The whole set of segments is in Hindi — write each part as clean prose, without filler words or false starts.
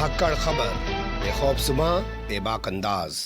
धाकड़ खबर, बेखौफसुमा बेबाक अंदाज।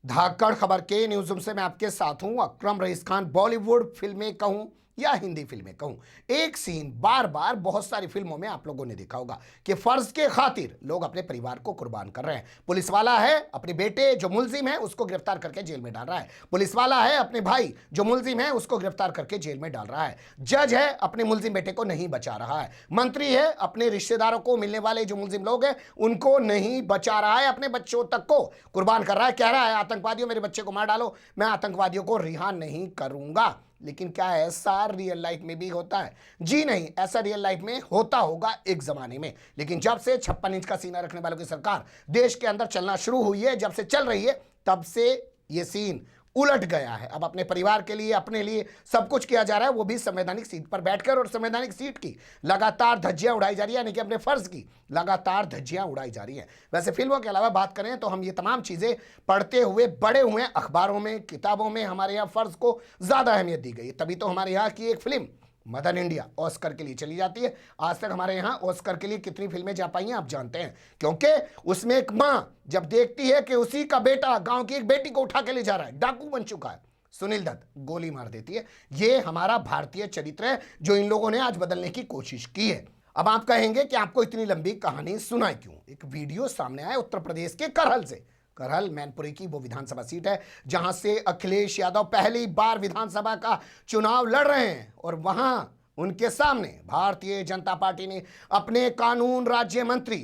धाकड़ खबर के न्यूज़ रूम से मैं आपके साथ हूं अकरम रईस खान। बॉलीवुड फिल्में कहूं या हिंदी फिल्में कहूं, एक सीन बार बार बहुत सारी फिल्मों में आप लोगों ने देखा होगा कि फर्ज के खातिर लोग अपने परिवार को कुर्बान कर रहे हैं। पुलिस वाला है अपने बेटे जो मुलजिम है उसको गिरफ्तार करके जेल में डाल रहा है, पुलिस वाला है अपने भाई जो मुलजिम है उसको गिरफ्तार करके जेल में डाल रहा है, जज है अपने मुलजिम बेटे को नहीं बचा रहा है, मंत्री है अपने रिश्तेदारों को मिलने वाले जो मुलजिम लोग हैं उनको नहीं बचा रहा है, अपने बच्चों तक को कुर्बान कर रहा है, कह रहा है आतंकवादियों मेरे बच्चे को मार डालो, मैं आतंकवादियों को रिहा नहीं करूंगा। लेकिन क्या ऐसा रियल लाइफ में भी होता है? जी नहीं, ऐसा रियल लाइफ में होता होगा एक जमाने में, लेकिन जब से 56 इंच का सीना रखने वालों की सरकार देश के अंदर चलना शुरू हुई है, जब से चल रही है, तब से ये सीन उलट गया है। अब अपने परिवार के लिए अपने लिए सब कुछ किया जा रहा है, वो भी संवैधानिक सीट पर बैठकर, और संवैधानिक सीट की लगातार धज्जियां उड़ाई जा रही है, यानी कि अपने फर्ज की लगातार धज्जियां उड़ाई जा रही हैं। वैसे फिल्मों के अलावा बात करें तो हम ये तमाम चीजें पढ़ते हुए बड़े हुए हैं, अखबारों में किताबों में हमारे यहाँ फर्ज को ज्यादा अहमियत दी गई है, तभी तो हमारे यहाँ की एक फिल्म मदर इंडिया ऑस्कर के लिए चली जाती है। आज तक हमारे यहाँ ऑस्कर के लिए कितनी फिल्में जा पाई हैं आप जानते हैं, क्योंकि उसमें एक माँ जब देखती है कि उसी का बेटा गांव की एक बेटी को उठा के ले जा रहा है, डाकू बन चुका है, सुनील दत्त गोली मार देती है। ये हमारा भारतीय चरित्र है जो इन लोगों ने आज बदलने की कोशिश की है। अब आप कहेंगे कि आपको इतनी लंबी कहानी सुनाई क्यों? एक वीडियो सामने आया उत्तर प्रदेश के करहल से। करहल मैनपुरी की वो विधानसभा सीट है जहां से अखिलेश यादव पहली बार विधानसभा का चुनाव लड़ रहे हैं, और वहां उनके सामने भारतीय जनता पार्टी ने अपने कानून राज्य मंत्री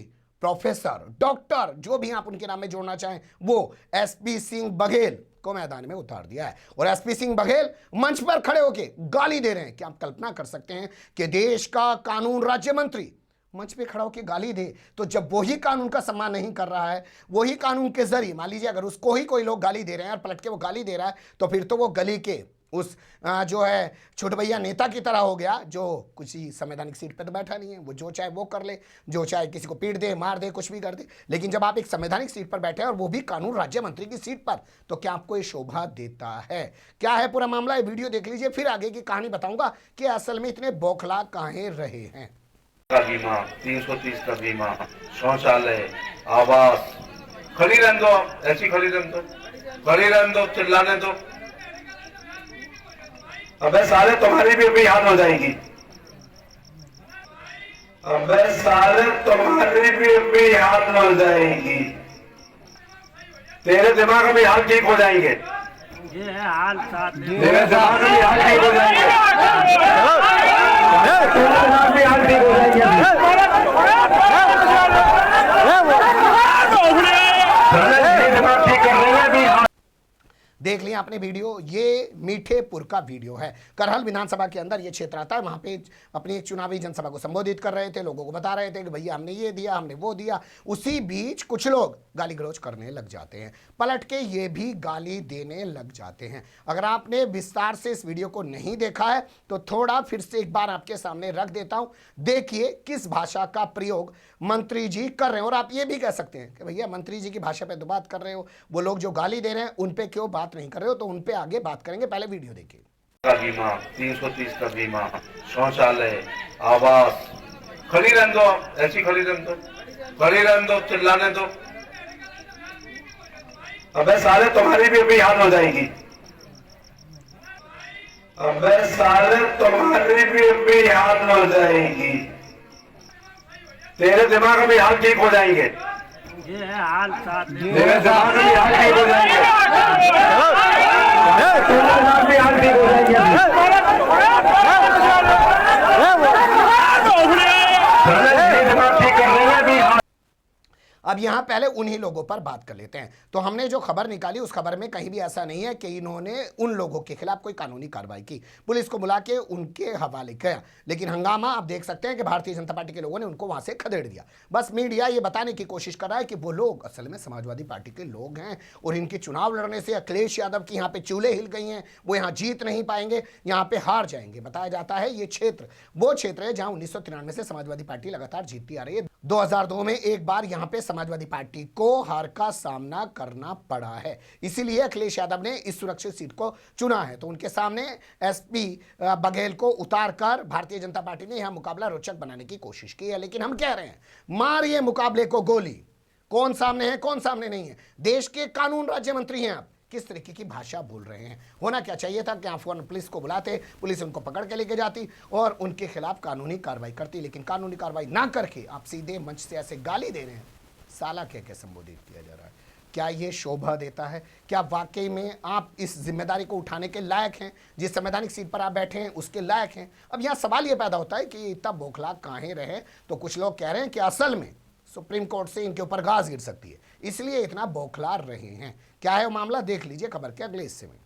प्रोफेसर डॉक्टर जो भी आप उनके नाम में जोड़ना चाहें वो एसपी सिंह बघेल को मैदान में उतार दिया है। और एसपी सिंह बघेल मंच पर खड़े होकर गाली दे रहे हैं। क्या आप कल्पना कर सकते हैं कि देश का कानून राज्य मंत्री मंच पे खड़ा होकर गाली दे? तो जब वही कानून का सम्मान नहीं कर रहा है, वही कानून के जरिए मान लीजिए अगर उसको ही कोई लोग गाली दे रहे हैं और पलट के वो गाली दे रहा है, तो फिर तो वो गली के उस जो है छोटे भैया नेता की तरह हो गया जो कुछ ही संवैधानिक सीट पर तो बैठा नहीं है, वो जो चाहे वो कर ले, जो चाहे किसी को पीट दे, मार दे, कुछ भी कर दे। लेकिन जब आप एक संवैधानिक सीट पर बैठे हैं और वो भी कानून राज्य मंत्री की सीट पर, तो क्या आपको ये शोभा देता है? क्या है पूरा मामला? ये वीडियो देख लीजिए, फिर आगे की कहानी बताऊंगा कि असल में इतने बौखला काहे रहे हैं। का बीमा, 330 का बीमा, शौचालय, आवास, खड़ी रहने दो, ऐसी खड़ी रहने दो, खड़ी रहने दो, चिल्लाने दो। अबे साले तुम्हारी भी हाल हो जाएगी, अबे साले तुम्हारी भी हाल हो जाएगी, तेरे दिमाग में भी हाल ठीक हो जाएंगे, ये है हाल साथ में तेरे दिमाग में भी हाल ठीक हो जाएंगे, तेरे दिमाग में हाल ठीक हो जाएंगे। दिमाग ठीक कर रहे हैं अभी। देख लिया आपने वीडियो, ये मीठेपुर का वीडियो है। करहल विधानसभा के अंदर ये क्षेत्र आता है, वहां पे अपनी एक चुनावी जनसभा को संबोधित कर रहे थे, लोगों को बता रहे थे कि भैया हमने ये दिया, हमने वो दिया। उसी बीच कुछ लोग गाली गलौज करने लग जाते हैं, पलट के ये भी गाली देने लग जाते हैं। अगर आपने विस्तार से इस वीडियो को नहीं देखा है तो थोड़ा फिर से एक बार आपके सामने रख देता हूं, देखिए किस भाषा का प्रयोग मंत्री जी कर रहे हैं। और आप ये भी कह सकते हैं कि भैया मंत्री जी की भाषा पे तो बात कर रहे हो, वो लोग जो गाली दे रहे हैं उन पे क्यों बात नहीं कर रहे हो? तो उन पे आगे बात करेंगे, पहले वीडियो देखिए। का बीमा, 330 का बीमा, शौचालय, आवास, खड़ी रहने दो, ऐसी खड़ी रहने दो, खड़ी रहने दो, चिल्लाने दो। अबे साले तुम्हारी भी हाल हो जाएगी, अबे साले तुम्हारी भी हाल हो जाएगी, तेरे दिमाग में भी हाल ठीक हो जाएंगे, ये है हाल साथ में तेरे दिमाग में भी हाल ठीक हो जाएंगे, तेरे दिमाग में हाल ठीक हो जाएंगे। दिमाग ठीक कर रहे हैं अभी। अब यहां पहले उन्हीं लोगों पर बात कर लेते हैं। तो हमने जो खबर निकाली उस खबर में कहीं भी ऐसा नहीं है कि इन्होंने उन लोगों के खिलाफ कोई कानूनी कार्रवाई की, पुलिस को बुला के उनके हवाले किया। लेकिन हंगामा आप देख सकते हैं कि भारतीय जनता पार्टी के लोगों ने उनको वहां से खदेड़ दिया। बस मीडिया ये बताने की कोशिश कर रहा है कि वो लोग असल में समाजवादी पार्टी के लोग हैं और इनके चुनाव लड़ने से अखिलेश यादव की यहाँ पे चूल्हे हिल गई हैं, वो यहाँ जीत नहीं पाएंगे, यहाँ पे हार जाएंगे। बताया जाता है ये क्षेत्र वो क्षेत्र है जहां 1993 से समाजवादी पार्टी लगातार जीतती आ रही है। 2002 में एक बार यहाँ पे समाजवादी समाजवादी पार्टी को हार का सामना करना पड़ा है, इसीलिए अखिलेश यादव ने इस सुरक्षित सीट को चुना है। तो उनके सामने एसपी बघेल को उतारकर भारतीय जनता पार्टी ने यह मुकाबला रोचक बनाने की कोशिश की है। लेकिन हम कह रहे हैं, मारिए मुकाबले को गोली। कौन सामने है, कौन सामने नहीं है? देश के कानून राज्य मंत्री हैं आप, किस तरीके की भाषा बोल रहे हैं? होना क्या चाहिए था कि आप फौरन पुलिस को बुलाते, पुलिस उनको पकड़ के लेके जाती और उनके खिलाफ कानूनी कार्रवाई करती। लेकिन कानूनी कार्रवाई ना करके आप सीधे मंच से ऐसे गाली दे रहे हैं। साला कह के संबोधित किया जा रहा है। क्या ये शोभा देता है? क्या वाकई में आप इस जिम्मेदारी को उठाने के लायक हैं? जिस संवैधानिक सीट पर आप बैठे हैं उसके लायक हैं? अब यहाँ सवाल ये पैदा होता है कि इतना बौखला काहे रहे? तो कुछ लोग कह रहे हैं कि असल में सुप्रीम कोर्ट से इनके ऊपर घास गिर सकती है, इसलिए इतना बौखला रहे हैं। क्या है वो मामला, देख लीजिए खबर के अगले हिस्से में।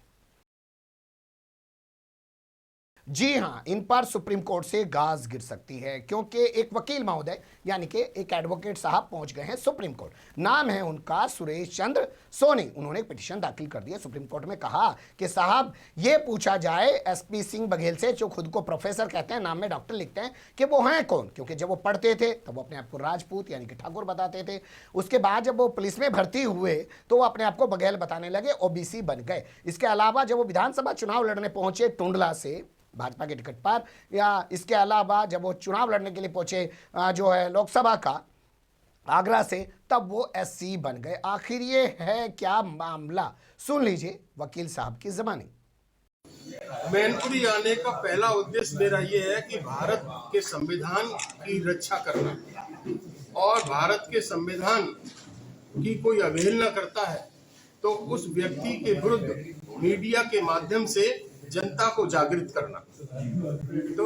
जी हां, इन पर सुप्रीम कोर्ट से घास गिर सकती है, क्योंकि एक वकील महोदय यानी कि एक एडवोकेट साहब पहुंच गए हैं सुप्रीम कोर्ट। नाम है उनका सुरेश चंद्र सोनी। उन्होंने एक पिटीशन दाखिल कर दिया सुप्रीम कोर्ट में। कहा कि साहब ये पूछा जाए एसपी सिंह बघेल से, जो खुद को प्रोफेसर कहते हैं, नाम में डॉक्टर लिखते हैं, कि वो हैं कौन? क्योंकि जब वो पढ़ते थे तब वो अपने आप को राजपूत यानी कि ठाकुर बताते थे। उसके बाद जब वो पुलिस में भर्ती हुए तो वो अपने आप को बघेल बताने लगे, ओबीसी बन गए। इसके अलावा जब वो विधानसभा चुनाव लड़ने पहुंचे टुंडला से भाजपा के टिकट पर, या इसके अलावा जब वो चुनाव लड़ने के लिए पहुंचे जो है लोकसभा का आगरा से, तब वो एससी बन गए। आखिर ये है क्या मामला? सुन लीजिए वकील साहब की ज़बानी। मैनपुरी आने का पहला उद्देश्य मेरा ये है कि भारत के संविधान की रक्षा करना, और भारत के संविधान की कोई अवहेलना करता है तो उस व्यक्ति के विरुद्ध मीडिया के माध्यम से जनता को जागृत करना। तो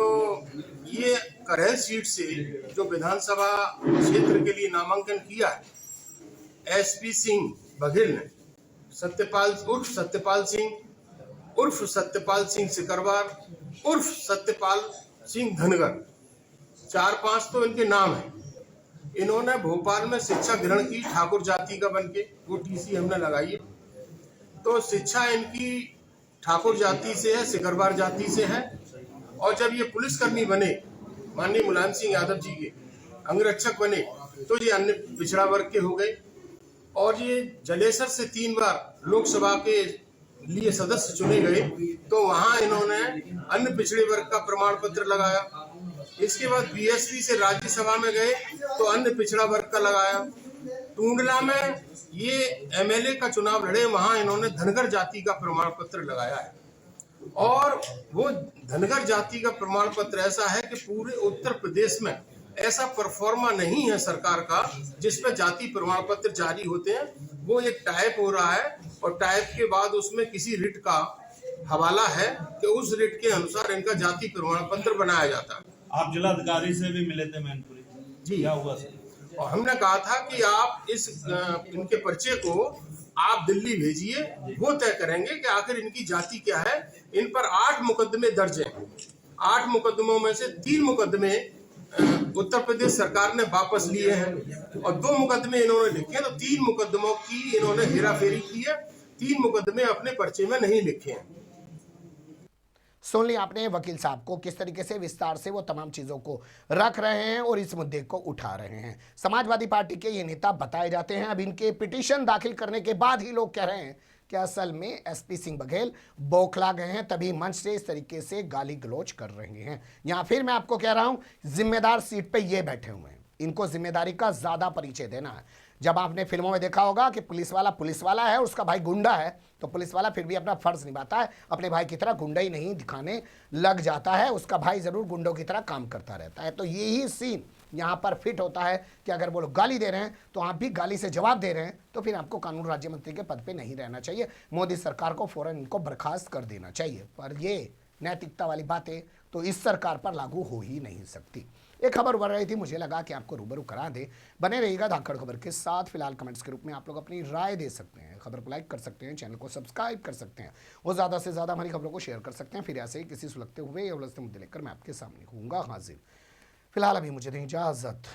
ये करेल सीट से जो विधानसभा क्षेत्र के लिए नामांकन किया है एसपी सिंह बघेल ने, सत्यपाल उर्फ सत्यपाल सिंह सिकरवार उर्फ सत्यपाल सिंह धनगर, 4-5 तो इनके नाम हैं। इन्होंने भोपाल में शिक्षा ग्रहण की ठाकुर जाति का बनके, वो टीसी हमने लगाई है। तो शिक्षा इनकी ठाकुर जाति से है, सिकरवार जाति से है। और जब ये पुलिसकर्मी बने, माननीय मुलायम सिंह यादव जी के अंगरक्षक बने, तो ये अन्य पिछड़ा वर्ग के हो गए। और ये जलेसर से 3 बार लोकसभा के लिए सदस्य चुने गए, तो वहां इन्होंने अन्य पिछड़े वर्ग का प्रमाण पत्र लगाया। इसके बाद बीएसपी से राज्यसभा में गए तो अन्य पिछड़ा वर्ग का लगाया। टूंडला में ये एमएलए का चुनाव लड़े, वहां इन्होंने धनगर जाति का प्रमाण पत्र लगाया है। और वो धनगर जाति का प्रमाण पत्र ऐसा है कि पूरे उत्तर प्रदेश में ऐसा परफॉर्मा नहीं है सरकार का जिसमें जाति प्रमाण पत्र जारी होते हैं। वो एक टाइप हो रहा है और टाइप के बाद उसमें किसी रिट का हवाला है कि उस रिट के अनुसार इनका जाति प्रमाण पत्र बनाया जाता है। आप जिलाधिकारी से भी मिले थे मैनपुरी जी, क्या हुआ सर? और हमने कहा था कि आप इस इनके पर्चे को आप दिल्ली भेजिए, वो तय करेंगे कि आखिर इनकी जाति क्या है। इन पर 8 मुकदमे दर्ज हैं। 8 मुकदमों में से 3 मुकदमे उत्तर प्रदेश सरकार ने वापस लिए हैं और 2 मुकदमे इन्होंने लिखे। तो 3 मुकदमों की इन्होंने हेराफेरी की है, 3 मुकदमे अपने पर्चे में नहीं लिखे हैं। सुन लिया आपने वकील साहब को, किस तरीके से विस्तार से वो तमाम चीज़ों को रख रहे हैं और इस मुद्दे को उठा रहे हैं। समाजवादी पार्टी के ये नेता बताए जाते हैं। अब इनके पिटीशन दाखिल करने के बाद ही लोग कह रहे हैं कि असल में एसपी सिंह बघेल बौखला गए हैं, तभी मंच से इस तरीके से गाली गलौज कर रहे हैं। यहाँ फिर मैं आपको कह रहा हूँ, जिम्मेदार सीट पर ये बैठे हुए हैं, इनको जिम्मेदारी का ज़्यादा परिचय देना है। जब आपने फिल्मों में देखा होगा कि पुलिस वाला है, उसका भाई गुंडा है, तो पुलिस वाला फिर भी अपना फर्ज निभाता है, अपने भाई की तरह गुंडा ही नहीं दिखाने लग जाता है। उसका भाई ज़रूर गुंडों की तरह काम करता रहता है। तो यही सीन यहाँ पर फिट होता है कि अगर वो लोग गाली दे रहे हैं तो आप भी गाली से जवाब दे रहे हैं, तो फिर आपको कानून राज्य मंत्री के पद पे नहीं रहना चाहिए। मोदी सरकार को फौरन इनको बर्खास्त कर देना चाहिए। पर ये नैतिकता वाली बातें तो इस सरकार पर लागू हो ही नहीं सकती। एक खबर उभर रही थी, मुझे लगा कि आपको रूबरू करा दे। बने रहिएगा धाकड़ खबर के साथ। फिलहाल कमेंट्स के रूप में आप लोग अपनी राय दे सकते हैं, खबर को लाइक कर सकते हैं, चैनल को सब्सक्राइब कर सकते हैं और ज़्यादा से ज़्यादा हमारी खबरों को शेयर कर सकते हैं। फिर ऐसे ही किसी सुलगते हुए या उलझते मुद्दे लेकर मैं आपके सामने होऊंगा हाजिर। फिलहाल अभी मुझे दें इजाज़त।